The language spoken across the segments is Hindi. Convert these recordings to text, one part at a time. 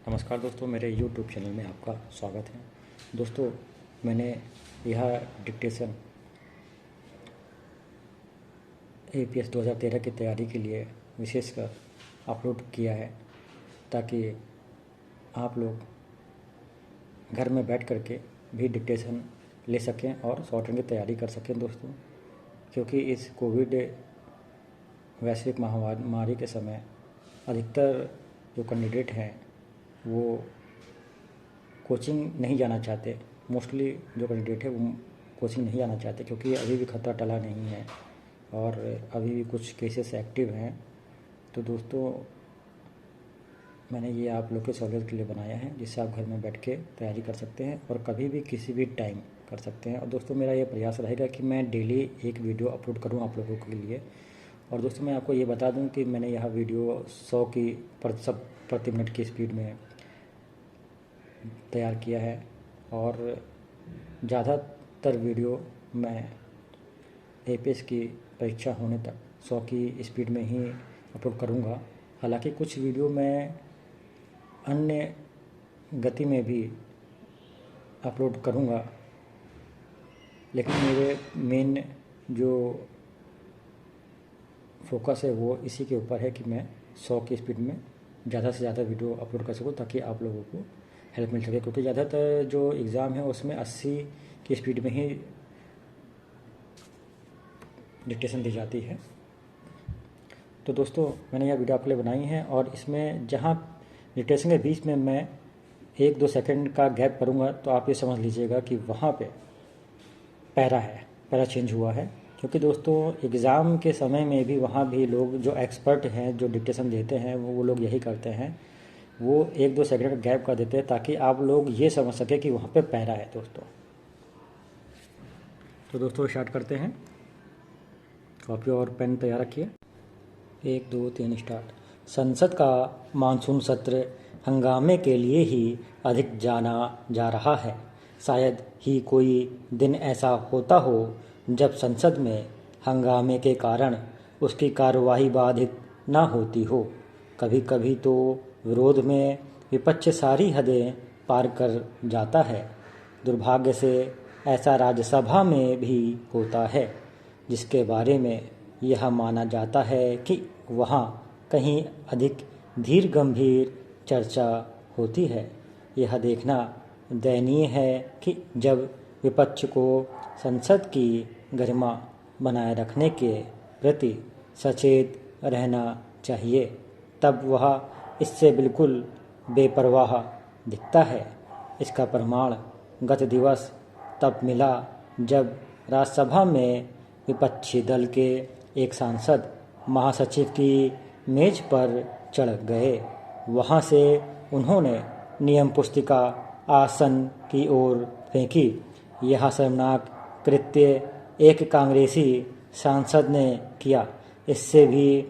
नमस्कार दोस्तों, मेरे YouTube चैनल में आपका स्वागत है। दोस्तों, मैंने यह डिक्टेशन APS 2013 की तैयारी के लिए विशेषकर अपलोड किया है ताकि आप लोग घर में बैठ करके भी डिक्टेशन ले सकें और शॉर्ट रन की तैयारी कर सकें दोस्तों, क्योंकि इस कोविड वैश्विक महामारी के समय अधिकतर जो कैंडिडेट हैं वो कोचिंग नहीं जाना चाहते। मोस्टली जो कैंडिडेट है वो कोचिंग नहीं जाना चाहते क्योंकि अभी भी खतरा टला नहीं है और अभी भी कुछ केसेस एक्टिव हैं। तो दोस्तों, मैंने ये आप लोग के सहूलियत के लिए बनाया है जिससे आप घर में बैठ के तैयारी कर सकते हैं और कभी भी किसी भी टाइम कर सकते हैं। और दोस्तों, मेरा ये प्रयास रहेगा कि मैं डेली एक वीडियो अपलोड करूँ आप लोगों के लिए। और दोस्तों, मैं आपको ये बता दूं कि मैंने यह वीडियो 100 की प्रति मिनट की स्पीड में तैयार किया है और ज़्यादातर वीडियो मैं APS की परीक्षा होने तक 100 की स्पीड में ही अपलोड करूँगा। हालांकि कुछ वीडियो मैं अन्य गति में भी अपलोड करूँगा, लेकिन मेरे मेन जो फोकस है वो इसी के ऊपर है कि मैं 100 की स्पीड में ज़्यादा से ज़्यादा वीडियो अपलोड कर सकूँ ताकि आप लोगों को हेल्प मिल सके। क्योंकि ज़्यादातर जो एग्ज़ाम है उसमें 80 की स्पीड में ही डिक्टेशन दी जाती है। तो दोस्तों, मैंने यह वीडियो आपके लिए बनाई है और इसमें जहाँ डिक्टेशन के बीच में मैं 1-2 सेकंड का गैप करूँगा तो आप ये समझ लीजिएगा कि वहाँ पे पैरा चेंज हुआ है। क्योंकि दोस्तों, एग्ज़ाम के समय में भी वहाँ भी लोग जो एक्सपर्ट हैं जो डिक्टेशन देते हैं वो लोग यही करते हैं, वो 1-2 सेकंड का गैप कर देते हैं ताकि आप लोग ये समझ सके कि वहाँ पे पैरा है दोस्तों। तो दोस्तों, स्टार्ट करते हैं। कॉपी और पेन तैयार रखिए। 1 2 3 स्टार्ट। संसद का मानसून सत्र हंगामे के लिए ही अधिक जाना जा रहा है। शायद ही कोई दिन ऐसा होता हो जब संसद में हंगामे के कारण उसकी कार्यवाही बाधित न होती हो। कभी कभी तो विरोध में विपक्ष सारी हदें पार कर जाता है। दुर्भाग्य से ऐसा राज्यसभा में भी होता है, जिसके बारे में यह माना जाता है कि वहाँ कहीं अधिक धीर गंभीर चर्चा होती है। यह देखना दयनीय है कि जब विपक्ष को संसद की गरिमा बनाए रखने के प्रति सचेत रहना चाहिए, तब वह इससे बिल्कुल बेपरवाह दिखता है। इसका प्रमाण गत दिवस तब मिला जब राज्यसभा में विपक्षी दल के एक सांसद महासचिव की मेज पर चढ़ गए। वहां से उन्होंने नियम पुस्तिका आसन की ओर फेंकी। यह शर्मनाक कृत्य एक कांग्रेसी सांसद ने किया। इससे भी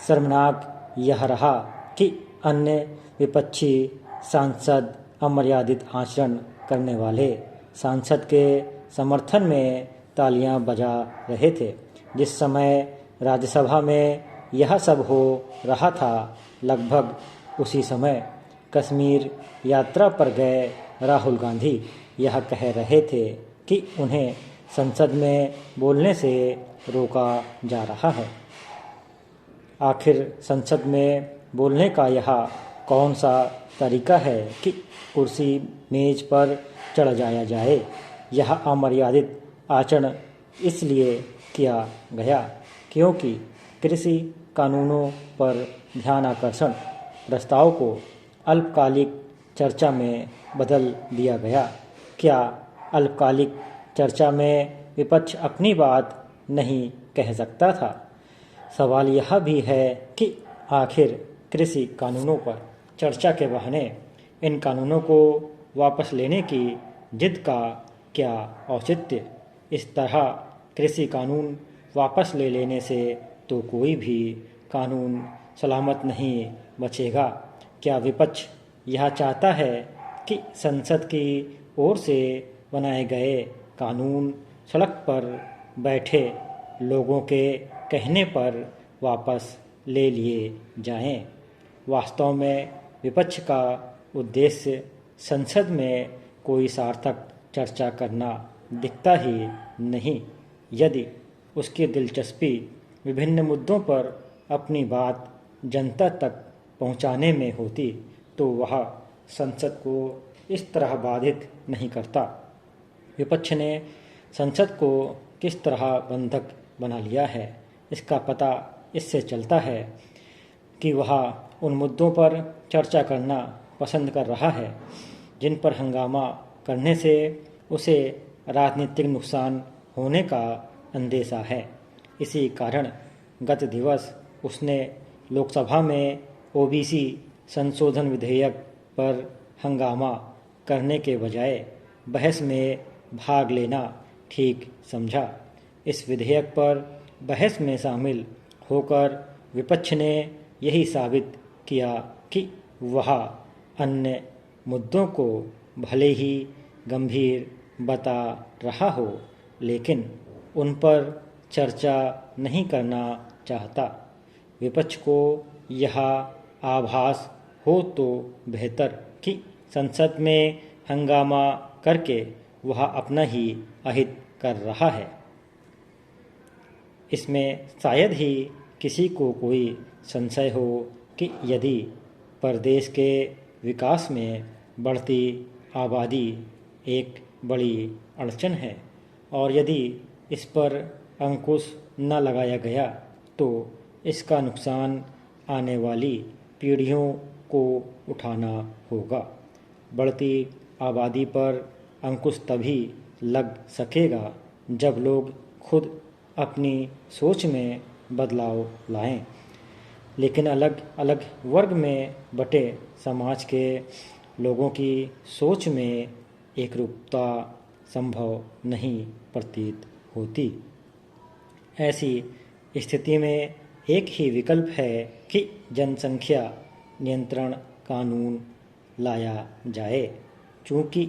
शर्मनाक यह रहा कि अन्य विपक्षी सांसद अमर्यादित आचरण करने वाले सांसद के समर्थन में तालियां बजा रहे थे। जिस समय राज्यसभा में यह सब हो रहा था, लगभग उसी समय कश्मीर यात्रा पर गए राहुल गांधी यह कह रहे थे कि उन्हें संसद में बोलने से रोका जा रहा है। आखिर संसद में बोलने का यह कौन सा तरीका है कि कुर्सी मेज पर चढ़ जाया जाए। यह अमर्यादित आचरण इसलिए किया गया क्योंकि कृषि कानूनों पर ध्यानाकर्षण प्रस्ताव को अल्पकालिक चर्चा में बदल दिया गया। क्या अल्पकालिक चर्चा में विपक्ष अपनी बात नहीं कह सकता था? सवाल यह भी है कि आखिर कृषि कानूनों पर चर्चा के बहाने इन कानूनों को वापस लेने की जिद का क्या औचित्य? इस तरह कृषि कानून वापस ले लेने से तो कोई भी कानून सलामत नहीं बचेगा। क्या विपक्ष यह चाहता है कि संसद की ओर से बनाए गए कानून सड़क पर बैठे लोगों के कहने पर वापस ले लिए जाएं? वास्तव में विपक्ष का उद्देश्य संसद में कोई सार्थक चर्चा करना दिखता ही नहीं। यदि उसकी दिलचस्पी विभिन्न मुद्दों पर अपनी बात जनता तक पहुंचाने में होती तो वह संसद को इस तरह बाधित नहीं करता। विपक्ष ने संसद को किस तरह बंधक बना लिया है, इसका पता इससे चलता है कि वह उन मुद्दों पर चर्चा करना पसंद कर रहा है जिन पर हंगामा करने से उसे राजनीतिक नुकसान होने का अंदेशा है। इसी कारण गत दिवस उसने लोकसभा में ओबीसी संशोधन विधेयक पर हंगामा करने के बजाय बहस में भाग लेना ठीक समझा। इस विधेयक पर बहस में शामिल होकर विपक्ष ने यही साबित किया कि वह अन्य मुद्दों को भले ही गंभीर बता रहा हो, लेकिन उन पर चर्चा नहीं करना चाहता। विपक्ष को यह आभास हो तो बेहतर कि संसद में हंगामा करके वह अपना ही अहित कर रहा है। इसमें शायद ही किसी को कोई संशय हो कि यदि प्रदेश के विकास में बढ़ती आबादी एक बड़ी अड़चन है और यदि इस पर अंकुश न लगाया गया तो इसका नुकसान आने वाली पीढ़ियों को उठाना होगा। बढ़ती आबादी पर अंकुश तभी लग सकेगा जब लोग खुद अपनी सोच में बदलाव लाएं। लेकिन अलग अलग वर्ग में बटे समाज के लोगों की सोच में एकरूपता संभव नहीं प्रतीत होती। ऐसी स्थिति में एक ही विकल्प है कि जनसंख्या नियंत्रण कानून लाया जाए। चूँकि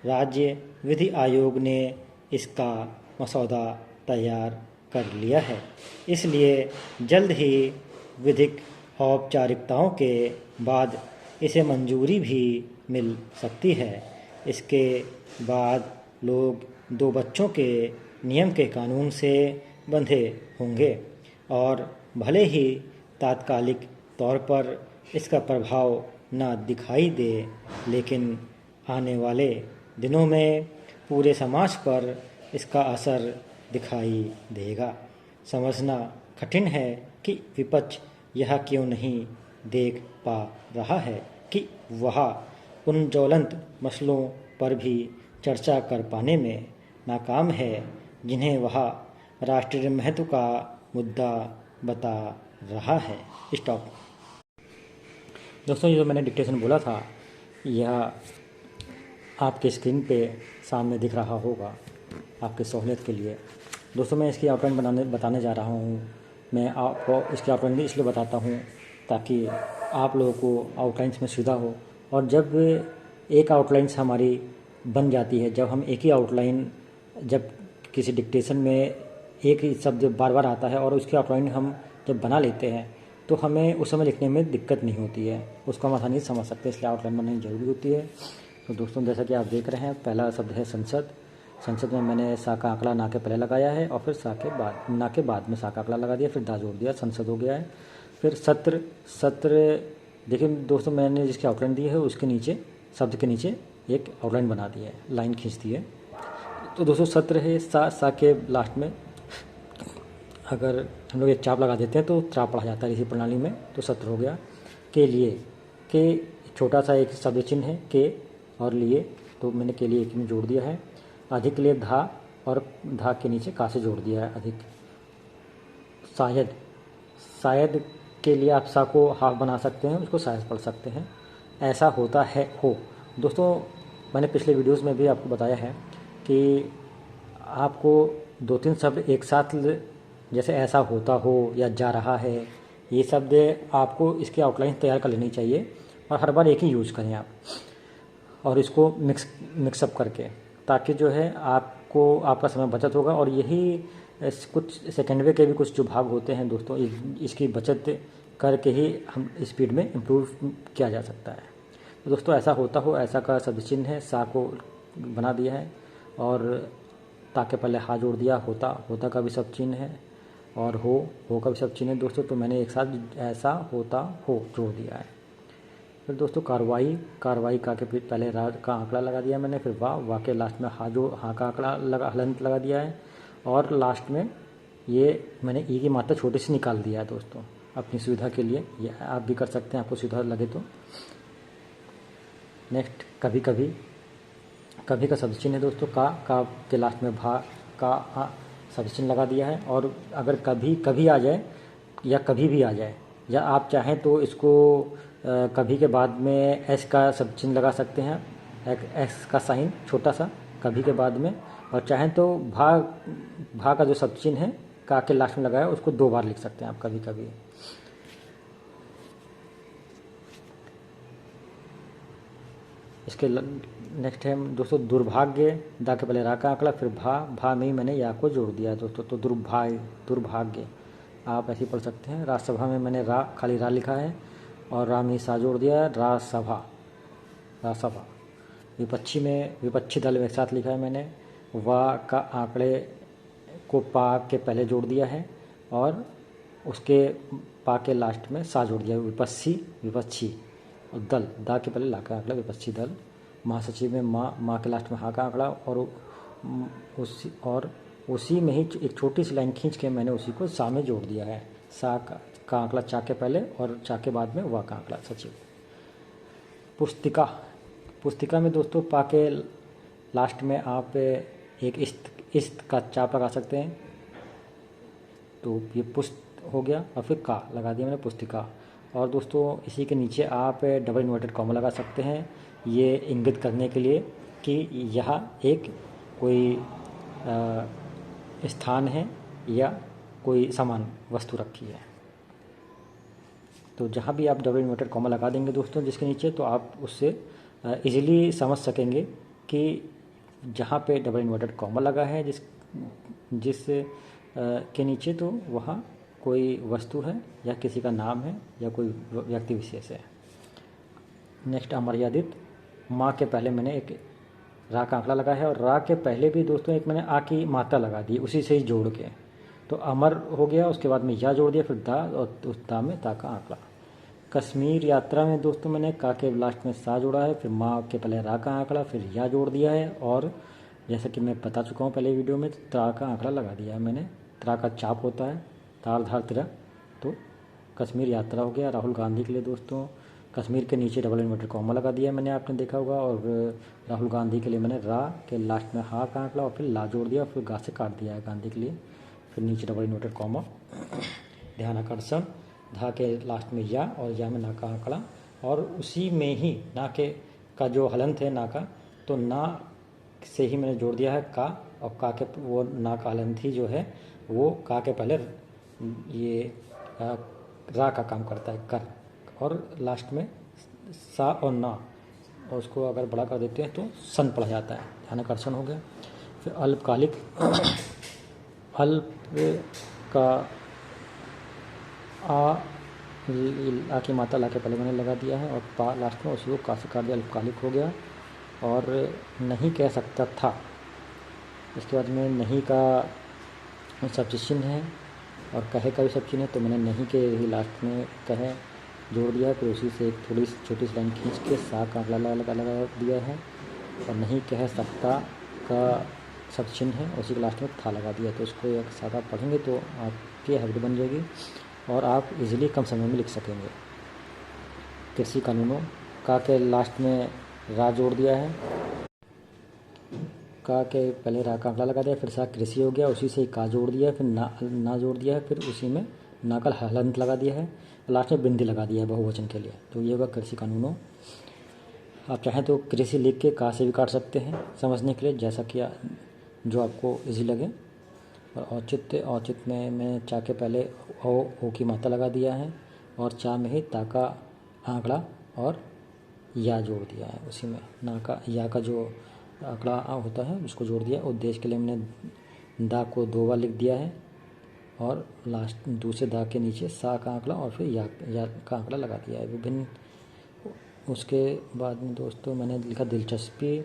राज्य विधि आयोग ने इसका मसौदा तैयार कर लिया है, इसलिए जल्द ही विधिक औपचारिकताओं के बाद इसे मंजूरी भी मिल सकती है। इसके बाद लोग 2 बच्चों के नियम के कानून से बंधे होंगे और भले ही तात्कालिक तौर पर इसका प्रभाव न दिखाई दे, लेकिन आने वाले दिनों में पूरे समाज पर इसका असर दिखाई देगा। समझना कठिन है कि विपक्ष यह क्यों नहीं देख पा रहा है कि वह उन ज्वलंत मसलों पर भी चर्चा कर पाने में नाकाम है जिन्हें वह राष्ट्रीय महत्व का मुद्दा बता रहा है। स्टॉप। दोस्तों, ये जो मैंने डिक्टेशन बोला था यह आपके स्क्रीन पे सामने दिख रहा होगा आपके सहूलियत के लिए। दोस्तों, मैं इसकी आउटलाइन बताने जा रहा हूँ। मैं आपको इसकी आउटलाइन भी इसलिए बताता हूँ ताकि आप लोगों को आउटलाइंस में सुविधा हो। और जब एक आउटलाइंस हमारी बन जाती है, जब हम एक ही आउटलाइन, जब किसी डिक्टेशन में एक ही शब्द बार बार आता है और उसकी आउटलाइन हम जब बना लेते हैं तो हमें उस समय लिखने में दिक्कत नहीं होती है, उसको हम आसानी से समझ सकते हैं। इसलिए आउटलाइन बनानी जरूरी होती है। तो दोस्तों, जैसा कि आप देख रहे हैं, पहला शब्द है संसद। संसद में मैंने सा का आंकड़ा ना के पहले लगाया है और फिर सा के बाद, ना के बाद में सा का आंकड़ा लगा दिया, फिर दा जोड़ दिया, संसद हो गया है। फिर सत्र। सत्र देखिए दोस्तों, मैंने जिसकी आउटलाइन दी है उसके नीचे, शब्द के नीचे एक आउटलाइन बना दी है, लाइन खींच दी है। तो दोस्तों, सत्र है। सा के लास्ट में अगर हम लोग एक चाप लगा देते हैं तो त्राप पढ़ा जाता है इसी प्रणाली में, तो सत्र हो गया। के लिए, के छोटा सा एक शब्द चिन्ह है, के और लिए, तो मैंने के लिए एक में जोड़ दिया है। अधिक के लिए धा, और धा के नीचे का से जोड़ दिया है, अधिक। शायद, शायद के लिए आप सा को हाफ बना सकते हैं, उसको शायद पढ़ सकते हैं। ऐसा होता है, हो। दोस्तों, मैंने पिछले वीडियोस में भी आपको बताया है कि आपको 2-3 शब्द एक साथ, जैसे ऐसा होता हो या जा रहा है, ये शब्द आपको इसकी आउटलाइन तैयार कर लेनी चाहिए और हर बार एक ही यूज करें आप, और इसको मिक्सअप करके, ताकि जो है आपको आपका समय बचत होगा। और यही कुछ सेकेंडवे के भी कुछ जो भाग होते हैं दोस्तों, इसकी बचत करके ही हम स्पीड में इम्प्रूव किया जा सकता है। तो दोस्तों ऐसा होता हो, ऐसा का शब्द चिन्ह है, सा को बना दिया है और ता के पहले हा जोड़ दिया, होता, होता का भी शब्द चिन्ह है और हो का भी शब्द चिन्ह है दोस्तों। तो मैंने एक साथ ऐसा होता हो जोड़ दिया है। फिर दोस्तों कार्रवाई का के पहले रा का आंकड़ा लगा दिया मैंने, फिर वाह के लास्ट में हा का आंकड़ा हलंत लगा दिया है और लास्ट में ये मैंने ई की मात्रा छोटी सी निकाल दिया है दोस्तों अपनी सुविधा के लिए। ये आप भी कर सकते हैं, आपको सुविधा लगे तो। नेक्स्ट कभी का शब्द चिन्ह है दोस्तों, का के लास्ट में भा का शब्द चिन्ह लगा दिया है। और अगर कभी आ जाए या कभी भी आ जाए, या आप चाहें तो इसको कभी के बाद में एस का शब्द चिन्ह लगा सकते हैं, एस का साइन छोटा सा कभी के बाद में। और चाहें तो भा का जो शब्द चिन्ह है का के लास्ट में लगाया उसको 2 बार लिख सकते हैं आप कभी। इसके नेक्स्ट है दोस्तों दुर्भाग्य, दा के पहले रा का आंकड़ा, फिर भा में ही मैंने या को जोड़ दिया है दोस्तों। तो दुर्भाग्य आप ऐसे ही पढ़ सकते हैं। राजसभा में मैंने खाली रा लिखा है और रा में सा जोड़ दिया है, राजसभा। विपक्षी दल में एक साथ लिखा है मैंने, वा का आंकड़े को पा के पहले जोड़ दिया है और उसके पा के लास्ट में सा जोड़ दिया है, विपक्षी। और दल, दा के पहले ला का आंकड़ा, विपक्षी दल। महासचिव में माँ के लास्ट में हा का आंकड़ा और उसी में ही एक छोटी सी लाइन खींच के मैंने उसी को सा में जोड़ दिया है। सा का आंकड़ा चा के पहले और चा के बाद में वा का आंकड़ा, सचिव। पुस्तिका में दोस्तों पा के लास्ट में आप एक इस्त का चा लगा सकते हैं, तो ये पुस्त हो गया और फिर का लगा दिया मैंने, पुस्तिका। और दोस्तों इसी के नीचे आप डबल इन्वर्टेड कॉमा लगा सकते हैं, ये इंगित करने के लिए कि यहाँ एक कोई स्थान है या कोई सामान वस्तु रखी है। तो जहाँ भी आप डबल इन्वर्टेड कॉमा लगा देंगे दोस्तों जिसके नीचे, तो आप उससे इजीली समझ सकेंगे कि जहाँ पे डबल इन्वर्टेड कॉमा लगा है जिस के नीचे, तो वहाँ कोई वस्तु है या किसी का नाम है या कोई व्यक्ति विशेष है। नेक्स्ट अमर्यादित, माँ के पहले मैंने एक रा का आंकड़ा लगा है और रा के पहले भी दोस्तों एक मैंने आ की मात्रा लगा दी उसी से ही जोड़ के, तो अमर हो गया। उसके बाद में या जोड़ दिया, फिर दा और उस दा में ता का आंकड़ा। कश्मीर यात्रा में दोस्तों मैंने का के लास्ट में सा जोड़ा है, फिर माँ के पहले रा का आंकड़ा, फिर या जोड़ दिया है और जैसा कि मैं बता चुका हूँ पहले वीडियो में, ता का आंकड़ा लगा दिया है मैंने। ता का चाप होता है, तार धार तिरा, तो कश्मीर यात्रा हो गया। राहुल गांधी के लिए दोस्तों कश्मीर के नीचे डबल इन्वर्टेड कॉमा लगा दिया मैंने, आपने देखा होगा। और राहुल गांधी के लिए मैंने रा के लास्ट में हा का आंकड़ा और फिर ला जोड़ दिया, फिर गा से काट दिया है गांधी के लिए, फिर नीचे डबल इन्वर्टेड कॉमा। ध्यान आकर्षण, धा के लास्ट में या और या में ना का आंकड़ा, और उसी में ही ना के का जो हलंत है ना का, तो ना से ही मैंने जोड़ दिया है का, और का के वो ना का हलंत ही जो है वो का के पहले ये रा का काम करता है, कर, और लास्ट में सा और ना, और उसको अगर बड़ा कर देते हैं तो सन पड़ जाता है। ध्यान आकर्षण हो गया। फिर अल्पकालिक, अल्प का आ की मात्रा ला के पहले मैंने लगा दिया है और पा लास्ट में उसी को का से काट दिया, अल्पकालिक हो गया। और नहीं कह सकता था, इसके बाद में नहीं का शब्द चिन्ह है और कहे का भी शब्द चिन्ह है, तो मैंने नहीं के ही लास्ट में कहे जोड़ दिया, फिर उसी से एक थोड़ी छोटी सी लाइन खींच के सा का लगा दिया है। और नहीं कह सकता का शब्द चिन्ह है, उसी के लास्ट में था लगा दिया। तो इसको एक साथ आप पढ़ेंगे तो आपकी हैबिट बन जाएगी और आप इजीली कम समय में लिख सकेंगे। कृषि कानूनों, का के लास्ट में रा जोड़ दिया है, का के पहले रा का आंकड़ा लगा दिया, फिर सा कृषि हो गया, उसी से ही का जोड़ दिया है, फिर ना जोड़ दिया है, फिर उसी में ना का हलंत लगा दिया है, लास्ट में बिंदी लगा दिया है बहुवचन के लिए। तो ये होगा कृषि कानूनों। आप चाहें तो कृषि लिख के का से भी काट सकते हैं समझने के लिए, जैसा कि जो आपको इजी लगे। और औचित्य में मैं चा के पहले ओ की मात्रा लगा दिया है और चा में ही ता का आंकड़ा और या जोड़ दिया है, उसी में ना का या का जो आंकड़ा होता है उसको जोड़ दिया। उद्देश्य के लिए मैंने दा को 2 बार लिख दिया है और दूसरे दा के नीचे सा का आंकड़ा और फिर या का आंकड़ा लगा दिया है। विभिन्न उसके बाद में दोस्तों मैंने लिखा दिलचस्पी।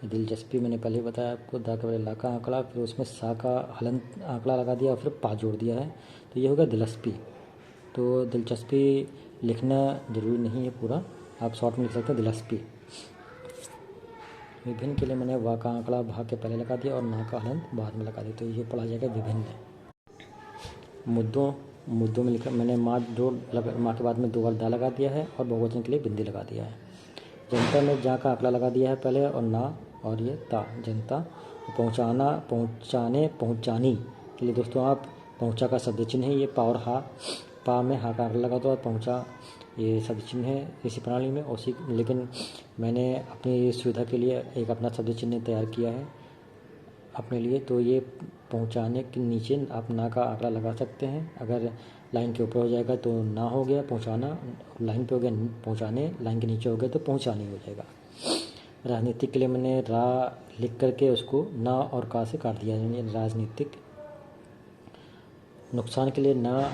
दिलचस्पी मैंने पहले बताया आपको, दा के पहले ला का आंकड़ा, फिर उसमें सा का हलंत आंकड़ा लगा दिया और फिर पा जोड़ दिया है, तो ये होगा दिलचस्पी। तो दिलचस्पी लिखना ज़रूरी नहीं है पूरा, आप शॉर्ट में लिख सकते हैं दिलचस्पी। विभिन्न के लिए मैंने वा का आंकड़ा भा के पहले लगा दिया और ना का हलंत बाद में लगा दिया, तो ये पढ़ा जाएगा विभिन्न। मुद्दों में लिखा मैंने माँ के बाद में 2 बार दा लगा दिया है और बहुवचन के लिए बिंदी लगा दिया है। जनता में जा का आंकड़ा लगा दिया है पहले और ना और ये ता जनता। पहुँचाना, पहुँचाने, पहुँचानी के लिए दोस्तों आप पहुँचा का शब्द चिन्ह है ये पा और हा, पा में हा का आंकड़ा लगा दो और पहुँचा ये शब्द चिन्ह है इसी प्रणाली में उसी, लेकिन मैंने अपनी सुविधा के लिए एक अपना शब्द चिन्ह तैयार किया है अपने लिए। तो ये पहुंचाने के नीचे आप ना का आंकड़ा लगा सकते हैं, अगर लाइन के ऊपर हो जाएगा तो ना हो गया पहुंचाना, लाइन पे हो गया पहुंचाने, लाइन के नीचे हो गया तो पहुंचाने हो जाएगा। राजनीतिक के लिए मैंने रा लिख करके उसको ना और का से काट दिया, यानी राजनीतिक। नुकसान के लिए ना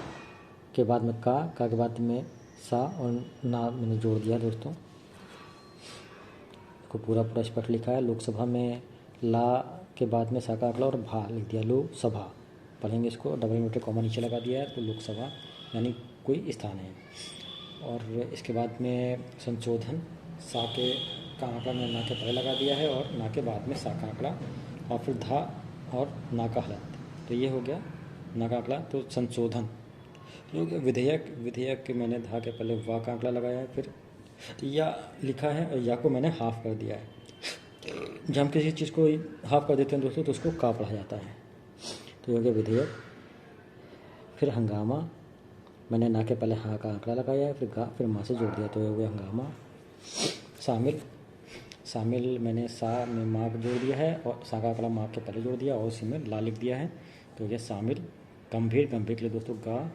के बाद में का के बाद में सा और ना मैंने जोड़ दिया दोस्तों, को पूरा स्पष्ट लिखा है। लोकसभा में ला के बाद में सा का आंकड़ा और भा लिख दिया, लोकसभा पढ़ेंगे इसको, डबल इन्वर्टेड कॉमा नीचे लगा दिया है तो लोकसभा यानी कोई स्थान है। और इसके बाद में संशोधन, सा के का आंकड़ा मैंने ना के पहले लगा दिया है और ना के बाद में सा का आंकड़ा और फिर धा और ना का हलंत, तो ये हो गया ना का आंकड़ा। तो संशोधन ये हो गया। विधेयक के मैंने धा के पहले वा का आंकड़ा लगाया है, फिर या लिखा है और या को मैंने हाफ कर दिया है। जब हम किसी चीज़ को हाफ कर देते हैं दोस्तों तो उसको का पढ़ा जाता है, तो ये हो गया विधेयक। फिर हंगामा, मैंने ना के पहले हा का आंकड़ा लगाया है, फिर गा फिर माँ से जोड़ दिया, तो ये हो गया हंगामा। शामिल मैंने सा में माँ को जोड़ दिया है और सा का आंकड़ा माँ के पहले जोड़ दिया और उसी में ला लिख दिया है, तो हो गया शामिल। गंभीर के लिए दोस्तों गा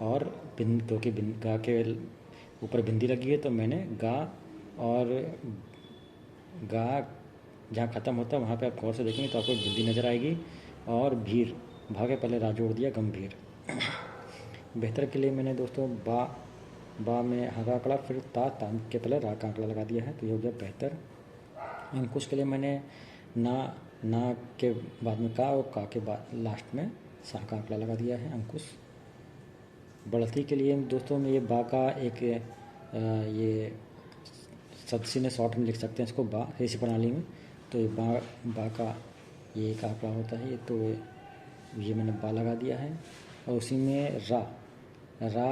और क्योंकि गा के ऊपर बिंदी लगी है तो मैंने गा और गा जहाँ ख़त्म होता है वहाँ पे आप गौर से देखेंगे तो आपको बिंदी नज़र आएगी। और भीड़, भा के पहले रा जोड़ दिया, गंभीर। बेहतर के लिए मैंने दोस्तों बा में हा का आंकड़ा फिर ता के पहले रा का आंकड़ा लगा दिया है, तो ये हो गया बेहतर। अंकुश के लिए मैंने ना के बाद में का और का के बाद लास्ट में सा का आंकड़ा लगा दिया है, अंकुश। बढ़ती के लिए दोस्तों में ये बा का एक ये शब्द चिन्ह शॉर्ट में लिख सकते हैं इसको बा इसी प्रणाली में, तो ये बा का ये एक आंकड़ा होता है, तो ये मैंने बा लगा दिया है। और उसी में रा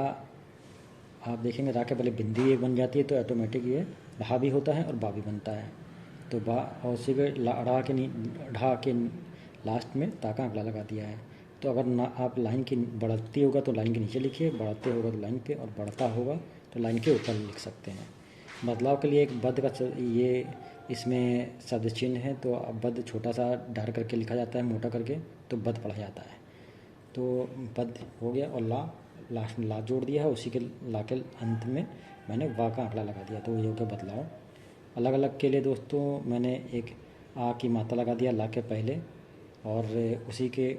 आप देखेंगे रा के पहले बिंदी एक बन जाती है तो ऑटोमेटिक ये भा भी होता है और बा भी बनता है, तो बा और उसी के ढा के लास्ट में ता का आंकड़ा लगा दिया है। तो अगर ना आप लाइन की बढ़ती होगा तो लाइन के नीचे लिखिए, बढ़ते होगा तो लाइन पे, और बढ़ता होगा तो लाइन के ऊपर लिख सकते हैं। बदलाव के लिए एक बद का ये इसमें शब्द चिन्ह है, तो अब बद छोटा सा डार करके लिखा जाता है, मोटा करके, तो बद पढ़ा जाता है। तो बद हो गया और लास्ट में ला जोड़ दिया है, उसी के ला के अंत में मैंने वा का आंकड़ा लगा दिया, तो ये हो गया बदलाव। अलग अलग के लिए दोस्तों मैंने एक आ की मात्रा लगा दिया ला के पहले और उसी के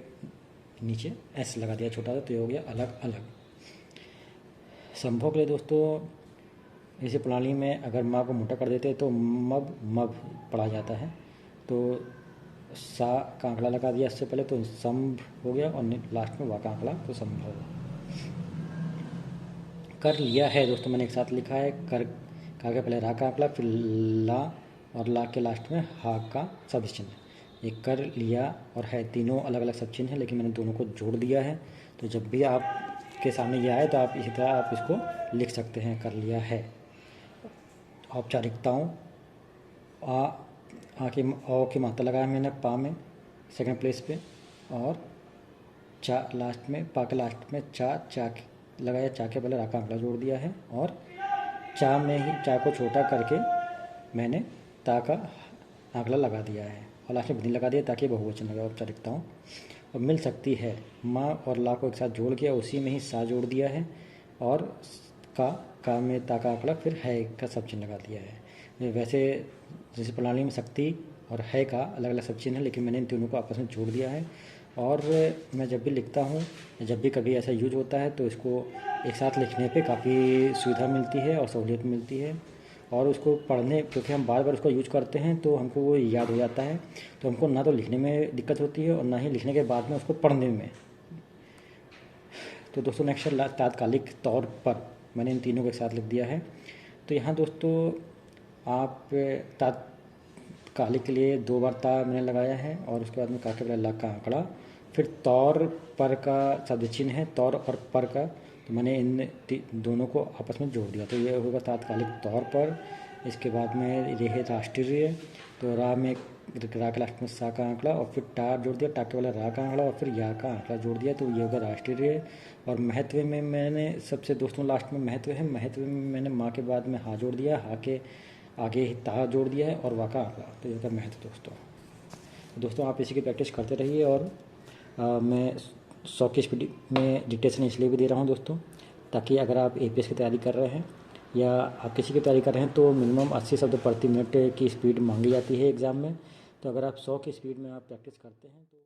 नीचे एस लगा दिया छोटा सा, तो ये हो गया अलग अलग। संभव के लिए दोस्तों इसी प्रणाली में अगर माँ को मोटा कर देते तो मब पढ़ा जाता है, तो सा का आंकड़ा लगा दिया इससे पहले, तो संभ हो गया और लास्ट में वा का आंकड़ा, तो संभव। कर लिया है दोस्तों मैंने एक साथ लिखा है, कर का के पहले रा का आंकड़ा फिर ला और ला के लास्ट में हा का शब्द चिन्ह। ये कर लिया और है तीनों अलग अलग शब्द चिन्ह है, लेकिन मैंने दोनों को जोड़ दिया है, तो जब भी आपके सामने ये आए तो आप इसी तरह आप इसको लिख सकते हैं, कर लिया है। औपचारिकताओं, आ की मात्रा लगाया मैंने पा में सेकंड प्लेस पे, और चा लास्ट में, पा के लास्ट में चा लगाया, चा के पहले रा का आंकड़ा जोड़ दिया है, और चा में ही चा को छोटा करके मैंने ता का आंकड़ा लगा दिया है और लास्ट में बिंदी लगा दिया ताकि बहुवचन लगे। औपचारिकताओं और मिल सकती है, माँ और ला को एक साथ जोड़ के उसी में ही सा जोड़ दिया है, और का में ता का आंकड़ा फिर है का सब चिन्ह लगा दिया है। वैसे जैसे प्रणाली में शक्ति और है का अलग अलग सब चिन्ह है, लेकिन मैंने इन तीनों को आपस में जोड़ दिया है। और मैं जब भी लिखता हूँ, जब भी कभी ऐसा यूज होता है तो इसको एक साथ लिखने पे काफ़ी सुविधा मिलती है और सहूलियत मिलती है। और उसको पढ़ने, क्योंकि हम बार बार उसको यूज करते हैं तो हमको वो याद हो जाता है, तो हमको ना तो लिखने में दिक्कत होती है और ना ही लिखने के बाद में उसको पढ़ने में। तो दोस्तों नेक्स्ट है तात्कालिक तौर पर, मैंने इन तीनों को एक साथ लिख दिया है। तो यहाँ दोस्तों आप तात्कालिक के लिए 2 बार ता मैंने लगाया है और उसके बाद में का के पहले ला का आंकड़ा, फिर तौर पर का शब्द चिन्ह है, तौर और पर का, तो मैंने इन दोनों को आपस में जोड़ दिया, तो ये होगा तात्कालिक तौर पर। इसके बाद में रे है राष्ट्रीय, तो रा में रा के लास्ट में सा का आंकड़ा और फिर टा जोड़ दिया, टा के वाला रा का आंकड़ा और फिर या का आंकड़ा जोड़ दिया, तो ये होगा राष्ट्रीय। और महत्व में मैंने सबसे दोस्तों लास्ट में महत्व है, महत्व में मैंने माँ के बाद में हा जोड़ दिया, हा के आगे ही ता जोड़ दिया है और वा का आंकड़ा, तो ये होगा महत्व दोस्तों आप इसी की प्रैक्टिस करते रहिए। और मैं 100 की स्पीड में डिक्टेशन इसलिए भी दे रहा हूँ दोस्तों, ताकि अगर आप APS की तैयारी कर रहे हैं या आप किसी की तैयारी कर रहे हैं तो मिनिमम 80 शब्द प्रति मिनट की स्पीड मांगी जाती है एग्ज़ाम में। तो अगर आप 100 की स्पीड में आप प्रैक्टिस करते हैं तो